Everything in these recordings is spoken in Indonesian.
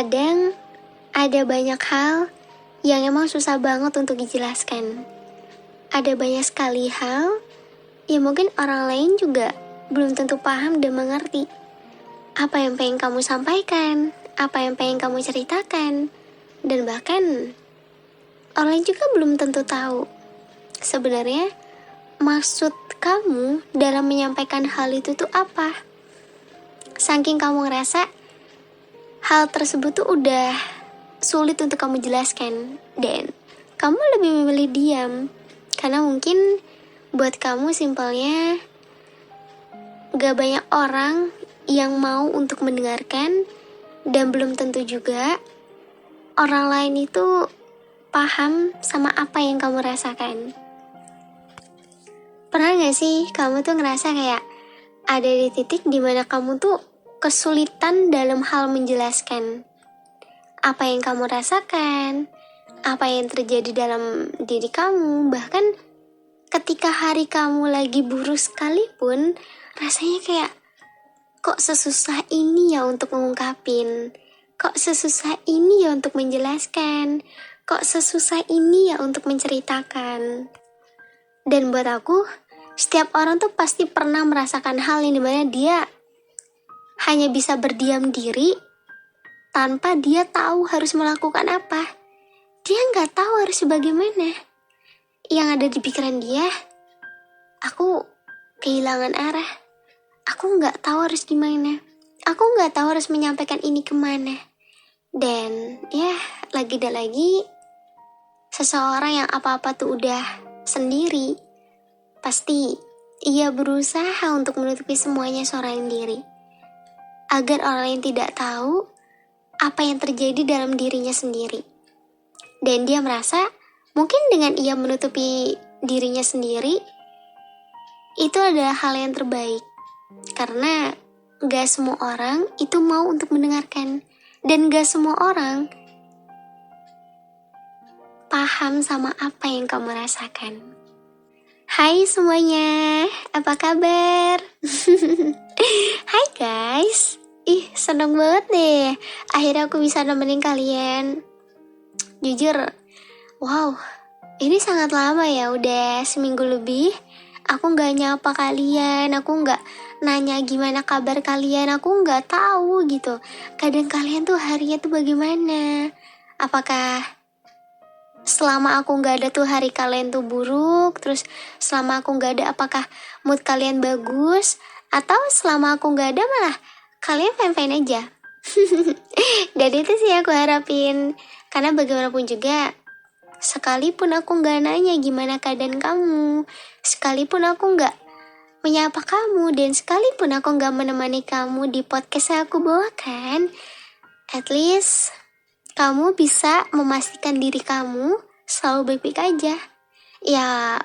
Kadang ada banyak hal yang emang susah banget untuk dijelaskan. Ada banyak sekali hal yang mungkin orang lain juga belum tentu paham dan mengerti. Apa yang pengen kamu sampaikan, apa yang pengen kamu ceritakan, dan bahkan orang lain juga belum tentu tahu. Sebenarnya maksud kamu dalam menyampaikan hal itu tuh apa? Saking kamu ngerasa hal tersebut tuh udah sulit untuk kamu jelaskan dan kamu lebih memilih diam. Karena mungkin buat kamu simpelnya gak banyak orang yang mau untuk mendengarkan dan belum tentu juga orang lain itu paham sama apa yang kamu rasakan. Pernah gak sih kamu tuh ngerasa kayak ada di titik dimana kamu tuh kesulitan dalam hal menjelaskan apa yang kamu rasakan, apa yang terjadi dalam diri kamu, bahkan ketika hari kamu lagi buruk sekalipun, rasanya kayak kok sesusah ini ya untuk mengungkapin, kok sesusah ini ya untuk menjelaskan, kok sesusah ini ya untuk menceritakan. Dan buat aku, setiap orang tuh pasti pernah merasakan hal yang dimana dia hanya bisa berdiam diri tanpa dia tahu harus melakukan apa. Dia nggak tahu harus bagaimana. Yang ada di pikiran dia, aku kehilangan arah. Aku nggak tahu harus gimana. Aku nggak tahu harus menyampaikan ini kemana. Dan ya, lagi dan lagi, seseorang yang apa-apa tuh udah sendiri, pasti ia berusaha untuk menutupi semuanya seorang diri. Agar orang lain tidak tahu apa yang terjadi dalam dirinya sendiri. Dan dia merasa mungkin dengan ia menutupi dirinya sendiri, itu adalah hal yang terbaik. Karena gak semua orang itu mau untuk mendengarkan. Dan gak semua orang paham sama apa yang kamu rasakan. Hai semuanya, apa kabar? Hai guys, seneng banget deh akhirnya aku bisa nemenin kalian. Jujur, wow, ini sangat lama ya, udah seminggu lebih aku gak nyapa kalian, aku gak nanya gimana kabar kalian, aku gak tahu gitu. Kadang kalian tuh harinya tuh bagaimana? Apakah selama aku gak ada tuh hari kalian tuh buruk, terus selama aku gak ada apakah mood kalian bagus, atau selama aku gak ada malah kalian fine-fine aja. Dan itu sih aku harapin, karena bagaimanapun juga sekalipun aku gak nanya gimana keadaan kamu, sekalipun aku gak menyapa kamu, dan sekalipun aku gak menemani kamu di podcast yang aku bawakan, at least kamu bisa memastikan diri kamu selalu baik-baik aja. Ya.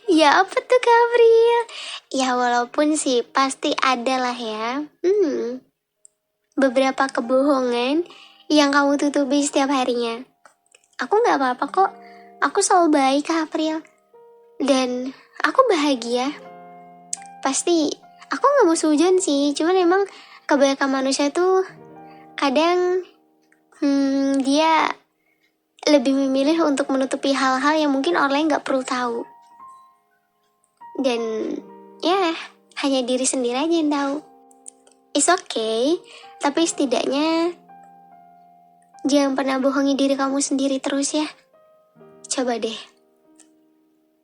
Ya apa tuh Gabriel? Ya walaupun sih pasti ada lah ya. Beberapa kebohongan yang kamu tutupi setiap harinya. Aku gak apa-apa kok. Aku selalu baik April. Dan aku bahagia. Pasti aku gak mau seujon sih. Cuman emang kebanyakan manusia tuh kadang dia lebih memilih untuk menutupi hal-hal yang mungkin orang lain gak perlu tahu. Dan ya hanya diri sendiri aja yang tahu. It's okay, tapi setidaknya jangan pernah bohongi diri kamu sendiri terus ya. Coba deh,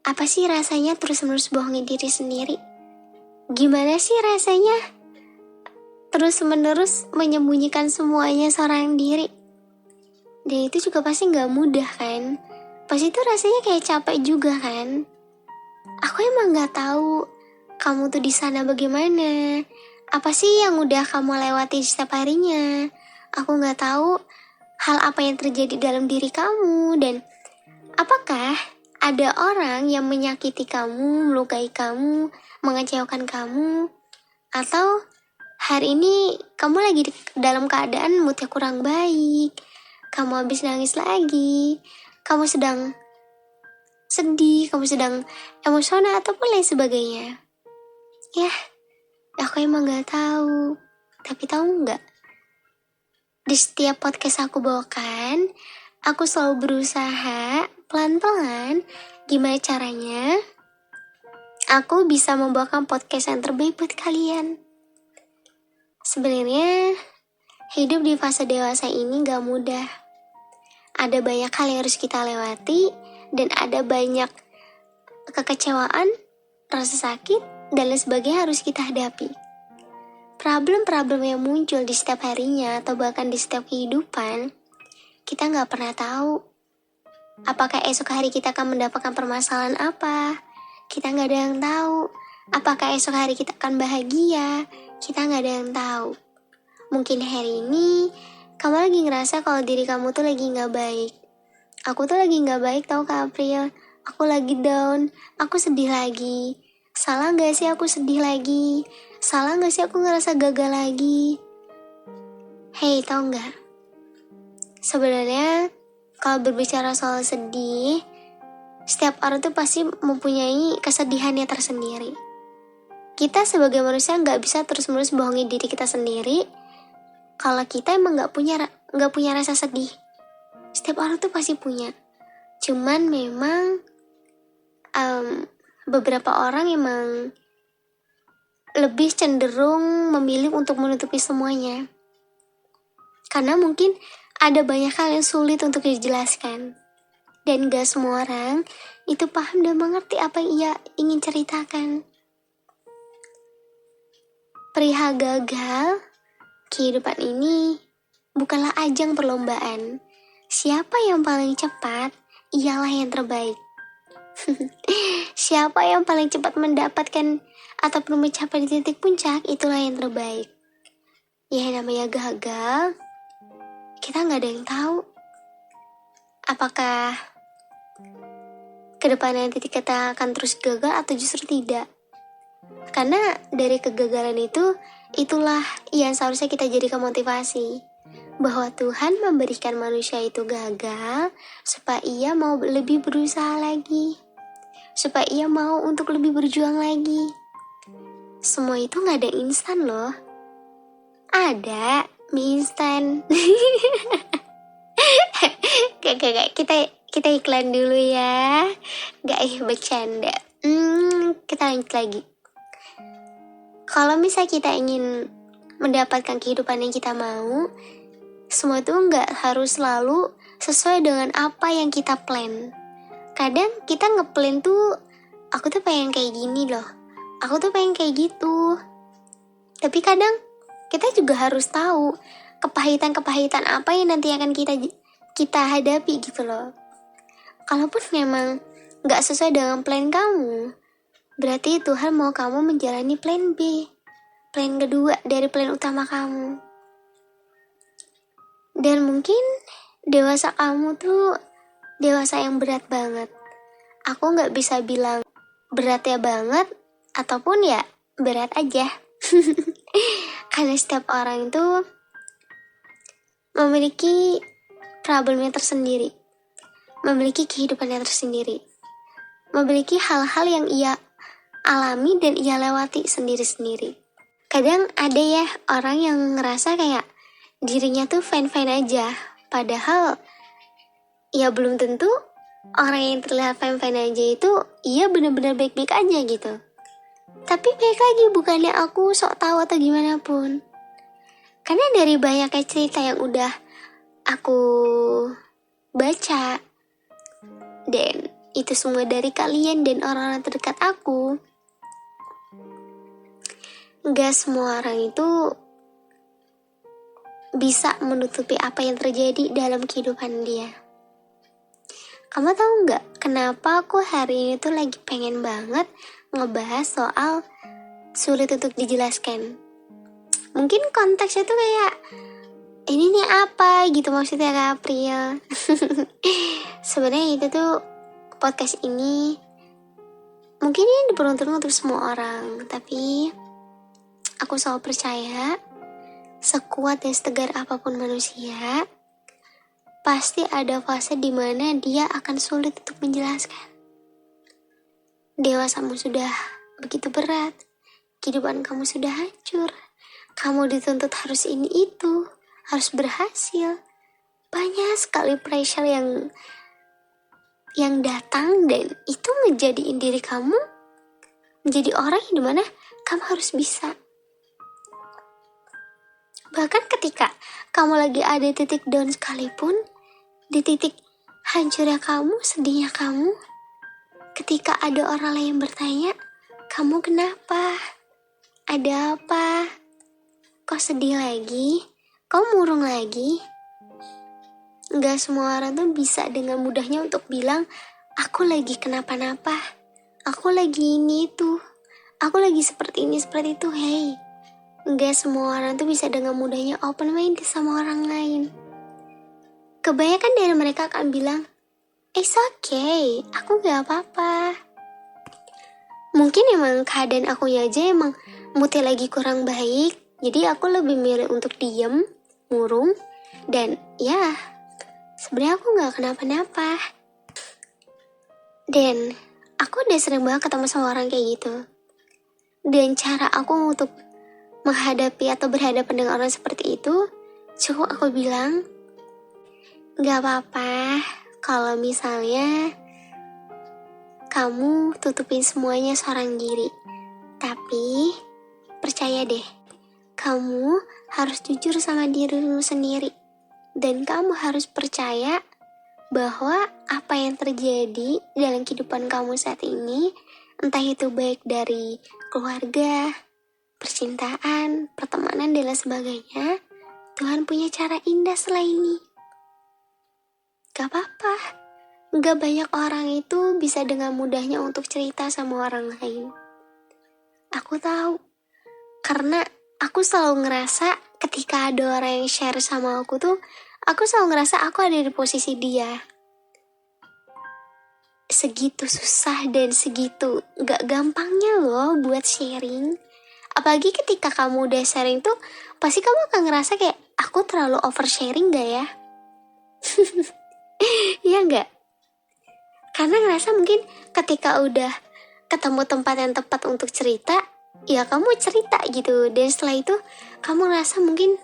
apa sih rasanya terus-menerus bohongi diri sendiri? Gimana sih rasanya terus-menerus menyembunyikan semuanya seorang diri? Dan itu juga pasti gak mudah kan? Pasti itu rasanya kayak capek juga kan? Aku emang gak tahu kamu tuh di sana bagaimana. Apa sih yang udah kamu lewati setiap harinya? Aku gak tahu hal apa yang terjadi dalam diri kamu, dan apakah ada orang yang menyakiti kamu, melukai kamu, mengecewakan kamu, atau hari ini kamu lagi dalam keadaan moodnya kurang baik, kamu habis nangis lagi, kamu sedang sedih, kamu sedang emosional ataupun lain sebagainya. Ya, aku emang gak tahu. Tapi tahu nggak, di setiap podcast aku bawakan, aku selalu berusaha pelan-pelan gimana caranya aku bisa membawakan podcast yang terbaik buat kalian. Sebenarnya hidup di fase dewasa ini gak mudah. Ada banyak hal yang harus kita lewati dan ada banyak kekecewaan, rasa sakit, dan lain sebagainya harus kita hadapi. Problem-problem yang muncul di setiap harinya atau bahkan di setiap kehidupan, kita gak pernah tahu apakah esok hari kita akan mendapatkan permasalahan apa. Kita gak ada yang tahu. Apakah esok hari kita akan bahagia? Kita gak ada yang tahu. Mungkin hari ini kamu lagi ngerasa kalau diri kamu tuh lagi gak baik. Aku tuh lagi gak baik tau Kak April. Aku lagi down. Aku sedih lagi. Salah gak sih aku sedih lagi? Salah gak sih aku ngerasa gagal lagi? Hey, tau gak? Sebenarnya kalau berbicara soal sedih, setiap orang tuh pasti mempunyai kesedihannya tersendiri. Kita sebagai manusia gak bisa terus-menerus bohongi diri kita sendiri kalau kita emang gak punya rasa sedih. Setiap orang tuh pasti punya. Cuman memang beberapa orang emang lebih cenderung memilih untuk menutupi semuanya. Karena mungkin ada banyak hal yang sulit untuk dijelaskan. Dan gak semua orang itu paham dan mengerti apa yang ia ingin ceritakan. Perihal gagal, kehidupan ini bukanlah ajang perlombaan. Siapa yang paling cepat, ialah yang terbaik. Siapa yang paling cepat mendapatkan ataupun mencapai di titik puncak, itulah yang terbaik. Ya namanya gagal, kita gak ada yang tahu. Apakah kedepannya nanti kita akan terus gagal atau justru tidak? Karena dari kegagalan itulah yang seharusnya kita jadikan motivasi. Bahwa Tuhan memberikan manusia itu gagal supaya ia mau lebih berusaha lagi. Supaya ia mau untuk lebih berjuang lagi. Semua itu gak ada instan loh. Ada mie instan. Gak, kita iklan dulu ya. Gak bercanda. Kita lanjut lagi. Kalau misalnya kita ingin mendapatkan kehidupan yang kita mau, semua itu gak harus selalu sesuai dengan apa yang kita plan. Kadang kita ngeplan tuh, aku tuh pengen kayak gini loh, aku tuh pengen kayak gitu. Tapi kadang kita juga harus tahu kepahitan-kepahitan apa yang nanti akan kita hadapi gitu loh. Kalaupun memang gak sesuai dengan plan kamu, berarti Tuhan mau kamu menjalani plan B, plan kedua dari plan utama kamu. Dan mungkin dewasa kamu tuh dewasa yang berat banget. Aku gak bisa bilang berat ya banget, ataupun ya berat aja. Karena setiap orang itu memiliki problemnya tersendiri, memiliki kehidupannya tersendiri, memiliki hal-hal yang ia alami dan ia lewati sendiri-sendiri. Kadang ada ya orang yang ngerasa kayak dirinya tuh fine-fine aja, padahal ya belum tentu orang yang terlihat fine-fine aja itu ia benar-benar baik-baik aja gitu. Tapi baik lagi, bukannya aku sok tahu atau gimana pun. Karena dari banyaknya cerita yang udah aku baca, dan itu semua dari kalian dan orang-orang terdekat aku, gak semua orang itu bisa menutupi apa yang terjadi dalam kehidupan dia. Kamu tahu gak kenapa aku hari ini tuh lagi pengen banget ngebahas soal sulit untuk dijelaskan. Mungkin konteksnya tuh kayak, ini nih apa gitu maksudnya Kak April. Sebenarnya itu tuh podcast ini mungkin ini diperuntukkan untuk semua orang, tapi aku selalu percaya sekuat dan setegar apapun manusia, pasti ada fase di mana dia akan sulit untuk menjelaskan. Dewasamu sudah begitu berat, kehidupan kamu sudah hancur, Kamu dituntut harus ini itu, harus berhasil. Banyak sekali pressure yang datang, dan itu ngejadiin diri kamu menjadi orang yang dimana kamu harus bisa. Bahkan ketika kamu lagi ada titik down sekalipun, di titik hancurnya kamu, sedihnya kamu, ketika ada orang lain bertanya, kamu kenapa? Ada apa? Kok sedih lagi? Kok murung lagi? Gak semua orang tuh bisa dengan mudahnya untuk bilang, aku lagi kenapa-napa, aku lagi ini itu, aku lagi seperti ini seperti itu. Hey, gak semua orang tuh bisa dengan mudahnya open mind sama orang lain. Kebanyakan dari mereka akan bilang, it's okay, aku gak apa-apa. Mungkin emang keadaan akunya aja emang moodnya lagi kurang baik, jadi aku lebih milih untuk diem, murung, dan ya sebenarnya aku gak kenapa-napa. Dan aku udah sering banget ketemu sama orang kayak gitu. Dan cara aku untuk menghadapi atau berhadapan dengan orang seperti itu, cukup aku bilang, gak apa-apa kalau misalnya kamu tutupin semuanya seorang diri. Tapi percaya deh, kamu harus jujur sama dirimu sendiri. Dan kamu harus percaya bahwa apa yang terjadi dalam kehidupan kamu saat ini, entah itu baik dari keluarga, percintaan, pertemanan, dan lain sebagainya, Tuhan punya cara indah setelah ini. Gak apa-apa, gak banyak orang itu bisa dengan mudahnya untuk cerita sama orang lain. Aku tahu, karena aku selalu ngerasa ketika ada orang yang share sama aku tuh, aku selalu ngerasa aku ada di posisi dia. Segitu susah dan segitu gak gampangnya loh buat sharing. Apalagi ketika kamu udah sharing tuh, pasti kamu akan ngerasa kayak, aku terlalu oversharing gak ya? Iya gak? Karena ngerasa mungkin ketika udah ketemu tempat yang tepat untuk cerita, ya kamu cerita gitu. Dan setelah itu kamu ngerasa mungkin,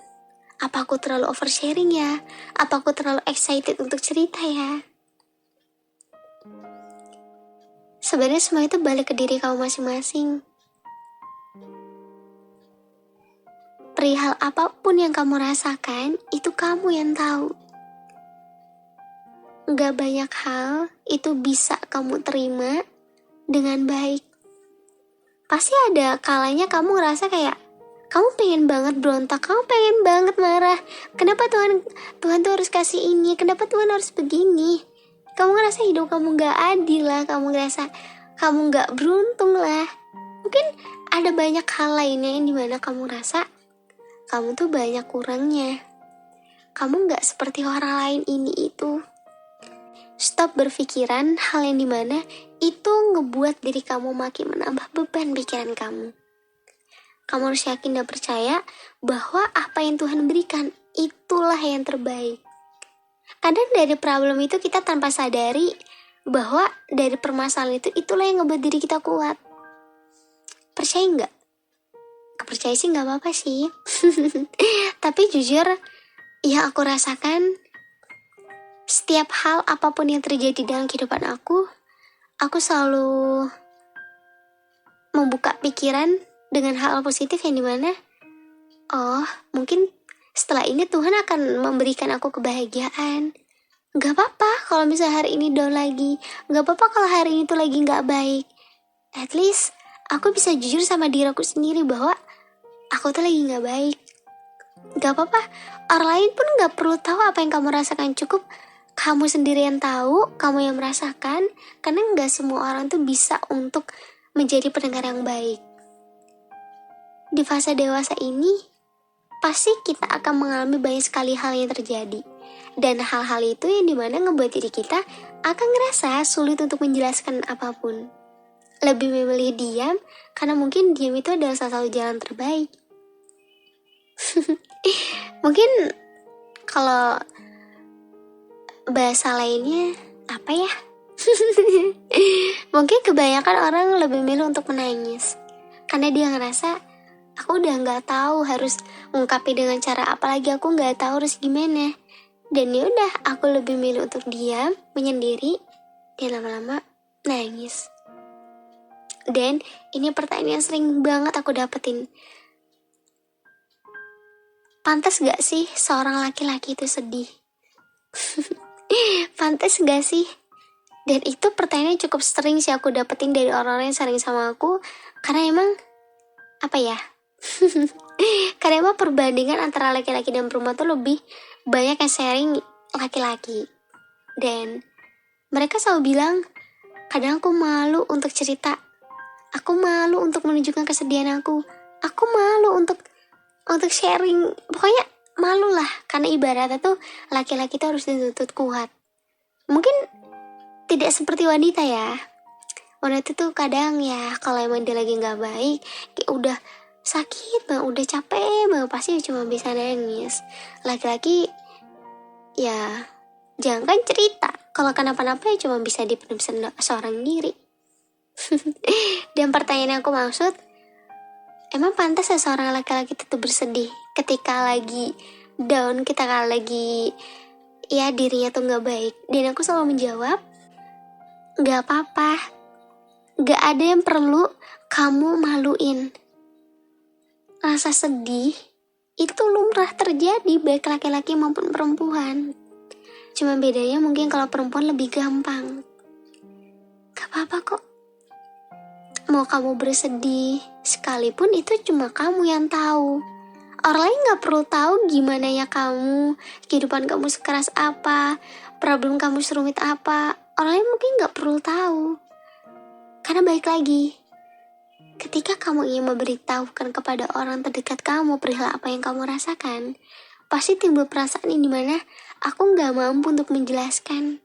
apa aku terlalu oversharing ya? Apa aku terlalu excited untuk cerita ya? Sebenarnya semua itu balik ke diri kamu masing-masing. Perihal apapun yang kamu rasakan, itu kamu yang tahu. Gak banyak hal itu bisa kamu terima dengan baik. Pasti ada kalanya kamu ngerasa kayak, kamu pengen banget berontak, kamu pengen banget marah. Kenapa Tuhan tuh harus kasih ini? Kenapa Tuhan harus begini? Kamu ngerasa hidup kamu gak adil lah, kamu ngerasa kamu gak beruntung lah. Mungkin ada banyak hal lainnya yang dimana kamu rasa kamu tuh banyak kurangnya. Kamu gak seperti orang lain ini itu. Stop berpikiran hal yang dimana itu ngebuat diri kamu makin menambah beban pikiran kamu. Kamu harus yakin dan percaya bahwa apa yang Tuhan berikan itulah yang terbaik. Kadang dari problem itu kita tanpa sadari bahwa dari permasalahan itu itulah yang ngebuat diri kita kuat. Percaya nggak? Percaya sih nggak apa-apa sih. Tapi jujur, yang aku rasakan setiap hal apapun yang terjadi dalam kehidupan aku selalu membuka pikiran dengan hal positif yang dimana, oh mungkin setelah ini Tuhan akan memberikan aku kebahagiaan. Gak apa-apa kalau misalnya hari ini down lagi, gak apa-apa kalau hari ini tuh lagi gak baik. At least aku bisa jujur sama diri aku sendiri bahwa aku tuh lagi gak baik. Gak apa-apa, orang lain pun gak perlu tahu apa yang kamu rasakan. Cukup kamu sendiri yang tahu, kamu yang merasakan. Karena gak semua orang tuh bisa untuk menjadi pendengar yang baik. Di fase dewasa ini, pasti kita akan mengalami banyak sekali hal yang terjadi. Dan hal-hal itu yang dimana ngebuat diri kita akan ngerasa sulit untuk menjelaskan apapun. Lebih memilih diam, karena mungkin diam itu adalah salah satu jalan terbaik. Mungkin kalau bahasa lainnya apa ya? Mungkin kebanyakan orang lebih milih untuk menangis. Karena dia ngerasa Aku udah nggak tahu harus ngungkapin dengan cara apa lagi, aku nggak tahu harus gimana. Dan ya udah, aku lebih milih untuk diam, menyendiri, dan lama-lama nangis. Dan ini pertanyaan yang sering banget aku dapetin. Pantas gak sih seorang laki-laki itu sedih? Pantas gak sih? Dan itu pertanyaan cukup sering sih aku dapetin dari orang-orang yang sering sama aku. Karena emang, apa ya? Karena emang perbandingan antara laki-laki dan perempuan tuh lebih banyak yang sharing laki-laki. Dan mereka selalu bilang, kadang aku malu untuk cerita. Aku malu untuk menunjukkan kesedihan aku. Aku malu untuk sharing. Pokoknya malu lah. Karena ibaratnya tuh laki-laki tuh harus dituntut kuat. Mungkin tidak seperti wanita ya. Wanita tuh kadang ya kalau emang dia lagi gak baik, kayak udah sakit banget, udah capek banget, pasti cuma bisa nangis. Laki-laki ya jangan kan cerita, kalau kenapa-napa ya cuma bisa dipendam seorang diri. Dan pertanyaan yang aku maksud, emang pantas ya seorang laki-laki itu bersedih ketika lagi down, ketika lagi ya dirinya tuh gak baik? Dan aku selalu menjawab, gak apa-apa, gak ada yang perlu kamu maluin. Rasa sedih itu lumrah terjadi baik laki-laki maupun perempuan. Cuma bedanya mungkin kalau perempuan lebih gampang. Gak apa-apa kok. Mau kamu bersedih sekalipun itu cuma kamu yang tahu. Orang lain gak perlu tahu gimana ya kamu, kehidupan kamu sekeras apa, problem kamu serumit apa. Orang lain mungkin gak perlu tahu. Karena balik lagi, ketika kamu ingin memberitahukan kepada orang terdekat kamu perihal apa yang kamu rasakan, pasti timbul perasaan ini dimana aku gak mampu untuk menjelaskan.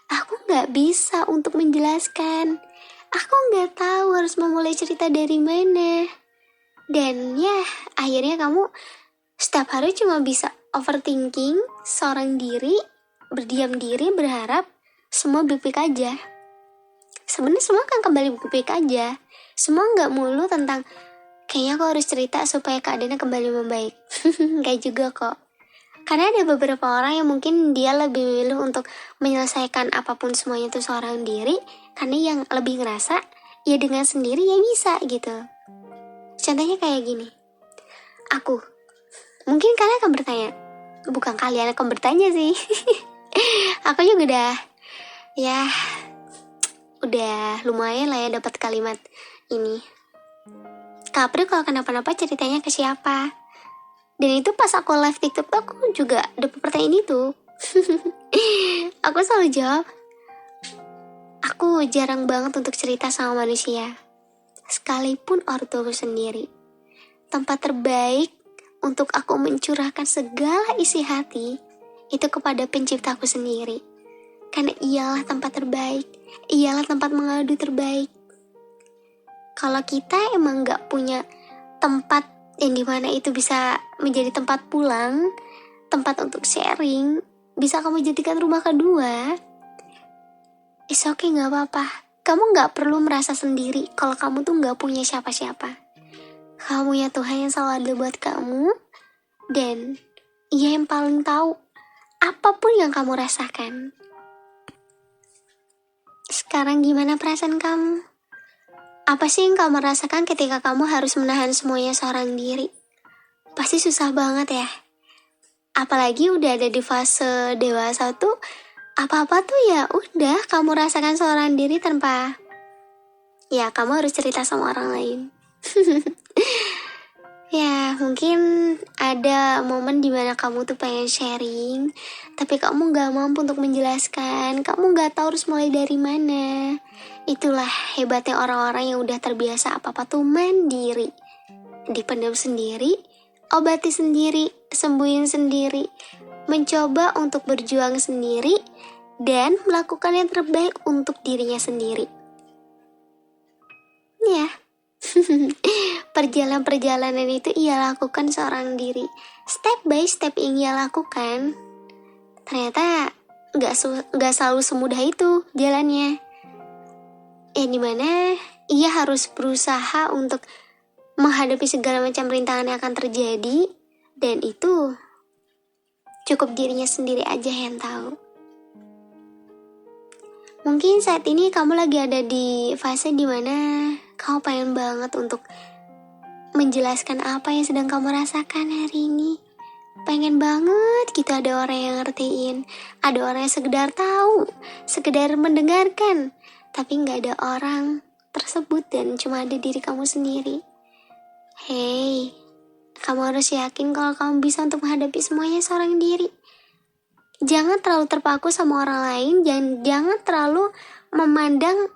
Aku gak bisa untuk menjelaskan. Aku gak tahu harus memulai cerita dari mana. Dan ya, akhirnya kamu setiap hari cuma bisa overthinking seorang diri, berdiam diri, berharap semua baik-baik aja. Sebenarnya semua kan kembali baik-baik aja. Semua gak mulu tentang kayaknya aku harus cerita supaya keadaannya kembali membaik. Kayak juga kok. Karena ada beberapa orang yang mungkin dia lebih memilih untuk menyelesaikan apapun semuanya itu seorang diri, karena yang lebih ngerasa ya dengan sendiri ya bisa gitu. Contohnya kayak gini. Aku. Mungkin kalian akan bertanya. Bukan kalian akan bertanya sih. Aku juga udah lumayan lah ya dapat kalimat ini. Kak April kalau kenapa-napa ceritanya ke siapa? Dan itu pas aku live TikTok tuh aku juga dapet pertanyaan itu. Aku selalu jawab, aku jarang banget untuk cerita sama manusia, sekalipun ortuku sendiri. Tempat terbaik untuk aku mencurahkan segala isi hati itu kepada penciptaku sendiri. Karena ialah tempat terbaik, ialah tempat mengadu terbaik. Kalau kita emang gak punya tempat yang dimana itu bisa menjadi tempat pulang, tempat untuk sharing, bisa kamu jadikan rumah kedua, it's okay, gak apa-apa. Kamu gak perlu merasa sendiri kalau kamu tuh gak punya siapa-siapa. Kamu ya Tuhan yang selalu ada buat kamu, dan Ia yang paling tahu apapun yang kamu rasakan. Sekarang gimana perasaan kamu? Apa sih yang kamu rasakan ketika kamu harus menahan semuanya seorang diri? Pasti susah banget ya. Apalagi udah ada di fase dewasa tuh, apa-apa tuh ya udah kamu rasakan seorang diri tanpa ya kamu harus cerita sama orang lain. Ya mungkin ada momen dimana kamu tuh pengen sharing, tapi kamu gak mampu untuk menjelaskan, kamu gak tahu harus mulai dari mana. Itulah hebatnya orang-orang yang udah terbiasa apa-apa tuh mandiri. Dipendam sendiri, obati sendiri, sembuhin sendiri, mencoba untuk berjuang sendiri, dan melakukan yang terbaik untuk dirinya sendiri. Ya. Perjalanan-perjalanan itu ia lakukan seorang diri. Step by step yang ia lakukan, ternyata gak selalu semudah itu jalannya. Dimana ia harus berusaha untuk menghadapi segala macam rintangan yang akan terjadi, dan itu cukup dirinya sendiri aja yang tahu. Mungkin saat ini kamu lagi ada di fase dimana kamu pengen banget untuk menjelaskan apa yang sedang kamu rasakan hari ini. Pengen banget gitu ada orang yang ngertiin, ada orang yang sekedar tahu, sekedar mendengarkan, tapi gak ada orang tersebut dan cuma ada diri kamu sendiri. Hey, kamu harus yakin kalau kamu bisa untuk menghadapi semuanya seorang diri. Jangan terlalu terpaku sama orang lain, jangan terlalu memandang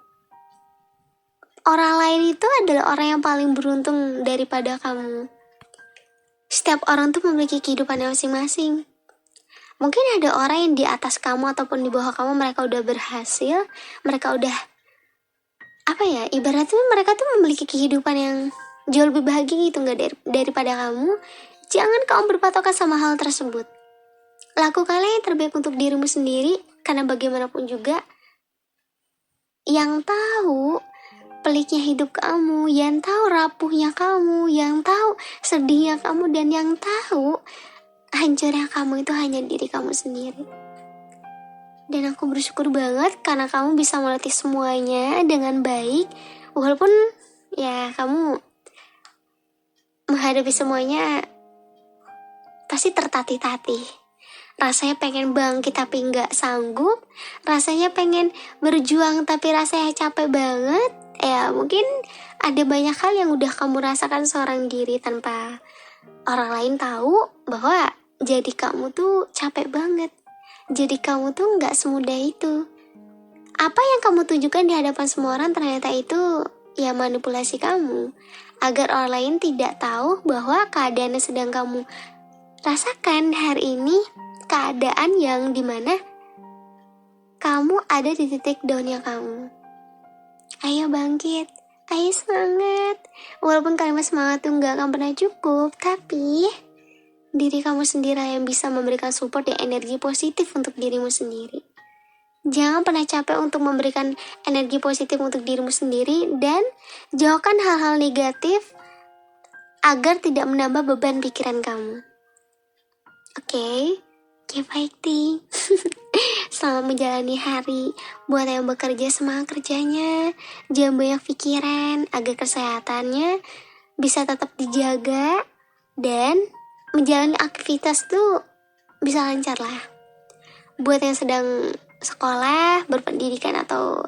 orang lain itu adalah orang yang paling beruntung daripada kamu. Setiap orang tuh memiliki kehidupannya masing-masing. Mungkin ada orang yang di atas kamu ataupun di bawah kamu, mereka udah berhasil, mereka udah ibaratnya mereka tuh memiliki kehidupan yang jauh lebih bahagia gitu daripada kamu. Jangan kamu berpatokan sama hal tersebut. Lakukanlah yang terbaik untuk dirimu sendiri, karena bagaimanapun juga yang tahu peliknya hidup kamu, yang tahu rapuhnya kamu, yang tahu sedihnya kamu, dan yang tahu hancurnya kamu itu hanya diri kamu sendiri. Dan aku bersyukur banget karena kamu bisa melatih semuanya dengan baik, walaupun ya kamu menghadapi semuanya pasti tertatih-tatih. Rasanya pengen bangkit tapi nggak sanggup, rasanya pengen berjuang tapi rasanya capek banget. Ya mungkin ada banyak hal yang udah kamu rasakan seorang diri tanpa orang lain tahu bahwa jadi kamu tuh capek banget. Jadi kamu tuh gak semudah itu. Apa yang kamu tunjukkan di hadapan semua orang ternyata itu ya manipulasi kamu, agar orang lain tidak tahu bahwa keadaan yang sedang kamu rasakan hari ini keadaan yang dimana kamu ada di titik downnya kamu. Ayo bangkit, ayo semangat. Walaupun kalimat semangat itu gak akan pernah cukup, tapi diri kamu sendiri yang bisa memberikan support dan energi positif untuk dirimu sendiri. Jangan pernah capek untuk memberikan energi positif untuk dirimu sendiri, dan jauhkan hal-hal negatif agar tidak menambah beban pikiran kamu. Oke, keep fighting. Selamat menjalani hari. Buat yang bekerja, semangat kerjanya. Jangan banyak pikiran agar kesehatannya bisa tetap dijaga dan menjalani aktivitas tuh bisa lancar lah. Buat yang sedang sekolah, berpendidikan atau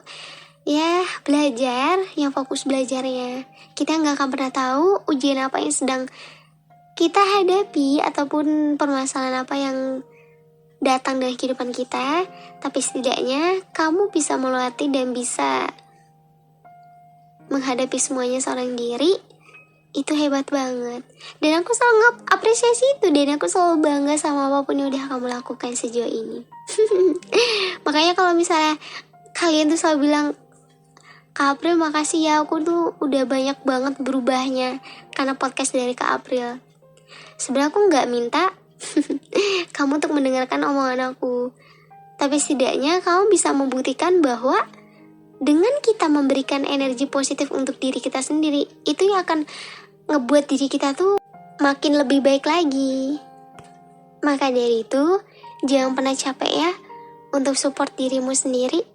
ya belajar, yang fokus belajarnya, kita nggak akan pernah tahu ujian apa yang sedang kita hadapi ataupun permasalahan apa yang datang dari kehidupan kita. Tapi setidaknya kamu bisa melatih dan bisa menghadapi semuanya seorang diri. Itu hebat banget. Dan aku selalu apresiasi itu, dan aku selalu bangga sama apapun yang udah kamu lakukan sejauh ini. Makanya kalau misalnya kalian tuh selalu bilang, Kak April makasih ya, aku tuh udah banyak banget berubahnya karena podcast dari Kak April. Sebenarnya aku gak minta kamu untuk mendengarkan omongan aku, tapi setidaknya kamu bisa membuktikan bahwa dengan kita memberikan energi positif untuk diri kita sendiri, itu yang akan ngebuat diri kita tuh makin lebih baik lagi. Maka dari itu, jangan pernah capek ya untuk support dirimu sendiri.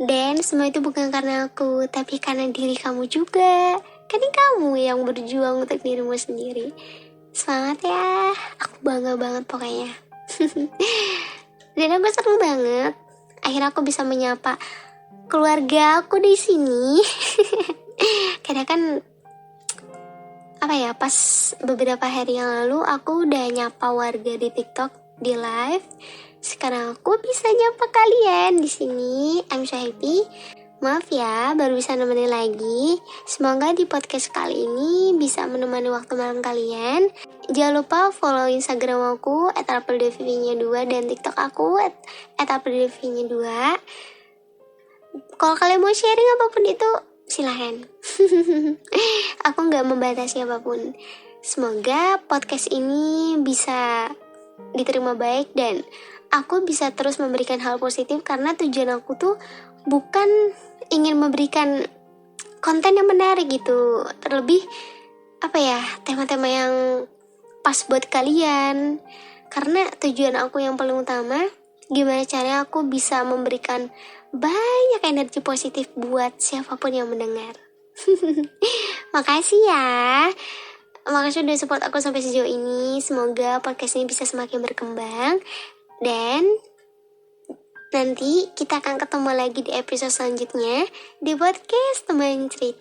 Dan semua itu bukan karena aku, tapi karena diri kamu juga. Karena kamu yang berjuang untuk dirimu sendiri. Semangat ya, aku bangga banget pokoknya. Dan aku seneng banget akhirnya aku bisa menyapa keluarga aku di sini. Karena kan pas beberapa hari yang lalu aku udah nyapa warga di TikTok di live. Sekarang aku bisa nyapa kalian di sini. I'm so happy. Maaf ya, baru bisa nemenin lagi. Semoga di podcast kali ini bisa menemani waktu malam kalian. Jangan lupa follow Instagram aku @aprildevinya2 dan TikTok aku @aprildevinya2. Kalau kalian mau sharing apapun itu, silahkan. Aku gak membatasi apapun. Semoga podcast ini bisa diterima baik dan aku bisa terus memberikan hal positif, karena tujuan aku tuh bukan ingin memberikan konten yang menarik gitu. Terlebih apa ya, tema-tema yang pas buat kalian. Karena tujuan aku yang paling utama, gimana caranya aku bisa memberikan banyak energi positif buat siapapun yang mendengar. Makasih ya. Makasih udah support aku sampai sejauh ini. Semoga podcast ini bisa semakin berkembang. Dan nanti kita akan ketemu lagi di episode selanjutnya di podcast Teman Cerita.